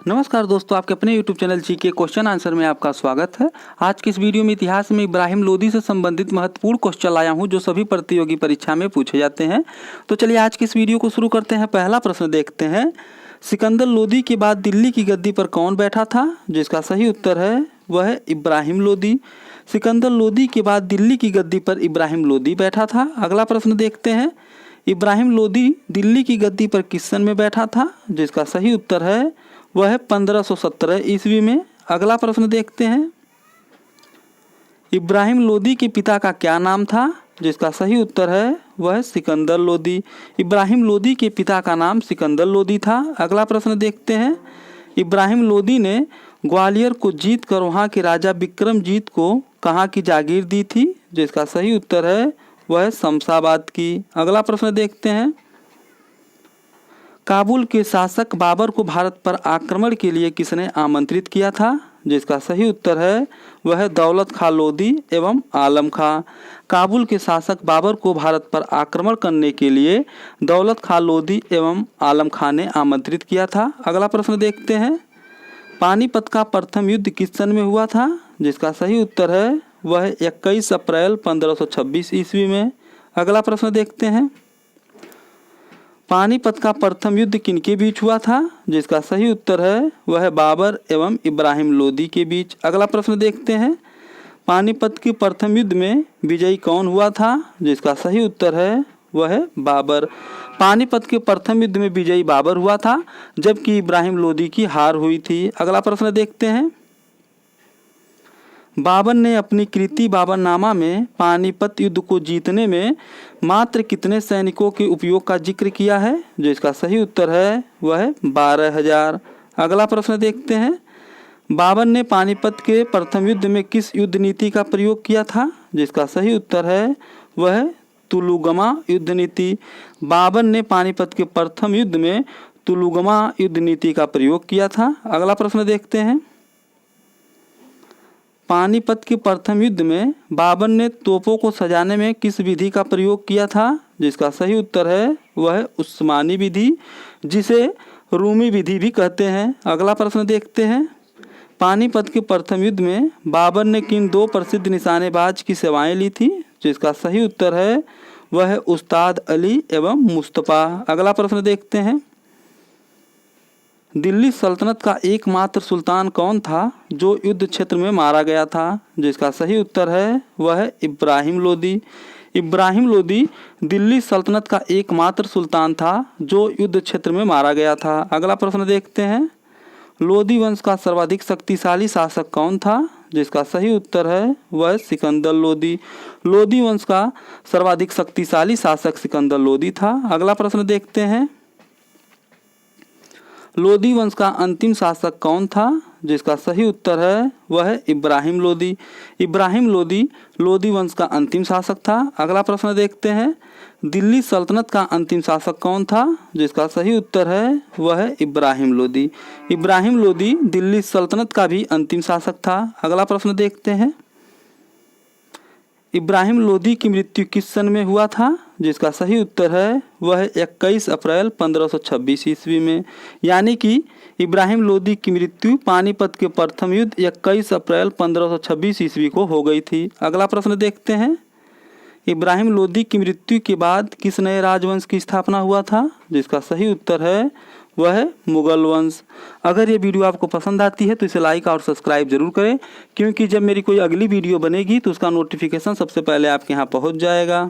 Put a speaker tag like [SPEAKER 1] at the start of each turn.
[SPEAKER 1] नमस्कार दोस्तों, आपके अपने YouTube channel GK question answer में आपका स्वागत है। आज की इस वीडियो में इतिहास में इब्राहिम लोदी से संबंधित महत्वपूर्ण क्वेश्चन लाया हूं जो सभी प्रतियोगी परीक्षा में पूछे जाते हैं। तो चलिए आज की इस वीडियो को शुरू करते हैं। पहला प्रश्न देखते हैं, सिकंदर लोदी के बाद दिल्ली की गद्दी पर कौन बैठा था? जिसका सही उत्तर है वह है इब्राहिम लोदी। सिकंदर लोदी के बाद दिल्ली की गद्दी पर इब्राहिम लोदी बैठा था। अगला प्रश्न देखते हैं, इब्राहिम लोदी दिल्ली की गद्दी पर किस सन में बैठा था? जिसका सही उत्तर है वह है 1517 ईस्वी में। अगला प्रश्न देखते हैं, इब्राहिम लोदी के पिता का क्या नाम था? जिसका सही उत्तर है वह है सिकंदर लोदी। इब्राहिम लोदी के पिता का नाम सिकंदर लोदी था। अगला प्रश्न देखते हैं, इब्राहिम लोदी ने ग्वालियर को जीत कर वहाँ के राजा विक्रमजीत को कहाँ की जागीर दी थी? जिसका सही उत्तर है वह है शमशाबाद की। अगला प्रश्न देखते हैं, काबुल के शासक बाबर को भारत पर आक्रमण के लिए किसने आमंत्रित किया था? जिसका सही उत्तर है वह है दौलत खां लोदी एवं आलम खां। काबुल के शासक बाबर को भारत पर आक्रमण करने के लिए दौलत खां लोदी एवं आलम खां ने आमंत्रित किया था। अगला प्रश्न देखते हैं, पानीपत का प्रथम युद्ध किस सन में हुआ था? जिसका सही उत्तर है वह 21 अप्रैल 1526 ईस्वी में। अगला प्रश्न देखते हैं, पानीपत का प्रथम युद्ध किनके बीच हुआ था? जिसका सही उत्तर है वह है बाबर एवं इब्राहिम लोदी के बीच। अगला प्रश्न देखते हैं, पानीपत के प्रथम युद्ध में विजयी कौन हुआ था? जिसका सही उत्तर है वह है बाबर। पानीपत के प्रथम युद्ध में विजयी बाबर हुआ था, जबकि इब्राहिम लोदी की हार हुई थी। अगला प्रश्न देखते हैं, बाबर ने अपनी कृति बाबरनामा में पानीपत युद्ध को जीतने में मात्र कितने सैनिकों के उपयोग का जिक्र किया है? जिसका सही उत्तर है वह है 12,000। अगला प्रश्न देखते हैं, बाबर ने पानीपत के प्रथम युद्ध में किस युद्ध नीति का प्रयोग किया था? जिसका सही उत्तर है वह है तुलुगमा युद्ध नीति। बाबर ने पानीपत के प्रथम युद्ध में तुलुगमा युद्ध नीति का प्रयोग किया था। अगला प्रश्न देखते हैं, पानीपत के प्रथम युद्ध में बाबर ने तोपों को सजाने में किस विधि का प्रयोग किया था? जिसका सही उत्तर है वह है उस्मानी विधि, जिसे रूमी विधि भी कहते हैं। अगला प्रश्न देखते हैं, पानीपत के प्रथम युद्ध में बाबर ने किन दो प्रसिद्ध निशानेबाज की सेवाएं ली थी? जिसका सही उत्तर है वह है उस्ताद अली एवं मुस्तफ़ा। अगला प्रश्न देखते हैं, दिल्ली सल्तनत का एकमात्र सुल्तान कौन था जो युद्ध क्षेत्र में मारा गया था? जिसका सही उत्तर है वह है इब्राहिम लोदी। इब्राहिम लोदी दिल्ली सल्तनत का एकमात्र सुल्तान था जो युद्ध क्षेत्र में मारा गया था। अगला प्रश्न देखते हैं, लोदी वंश का सर्वाधिक शक्तिशाली शासक कौन था? जिसका सही उत्तर है वह सिकंदर लोदी। लोदी वंश का सर्वाधिक शक्तिशाली शासक सिकंदर लोदी था। अगला प्रश्न देखते हैं, लोदी वंश का अंतिम शासक कौन था? जिसका सही उत्तर है वह है इब्राहिम लोदी। इब्राहिम लोदी लोदी वंश का अंतिम शासक था। अगला प्रश्न देखते हैं, दिल्ली सल्तनत का अंतिम शासक कौन था? जिसका सही उत्तर है वह है इब्राहिम लोदी। इब्राहिम लोदी दिल्ली सल्तनत का भी अंतिम शासक था। अगला प्रश्न देखते हैं, इब्राहिम लोदी की मृत्यु किस सन में हुआ था? जिसका सही उत्तर है वह है 21 अप्रैल 1526 ईस्वी में। यानी कि इब्राहिम लोदी की मृत्यु पानीपत के प्रथम युद्ध 21 अप्रैल 1526 ईस्वी को हो गई थी। अगला प्रश्न देखते हैं, इब्राहिम लोदी की मृत्यु के बाद किस नए राजवंश की स्थापना हुआ था? जिसका सही उत्तर है वह है मुगल वंश। अगर ये वीडियो आपको पसंद आती है तो इसे लाइक और सब्सक्राइब जरूर करें, क्योंकि जब मेरी कोई अगली वीडियो बनेगी तो उसका नोटिफिकेशन सबसे पहले आपके यहाँ पहुँच जाएगा।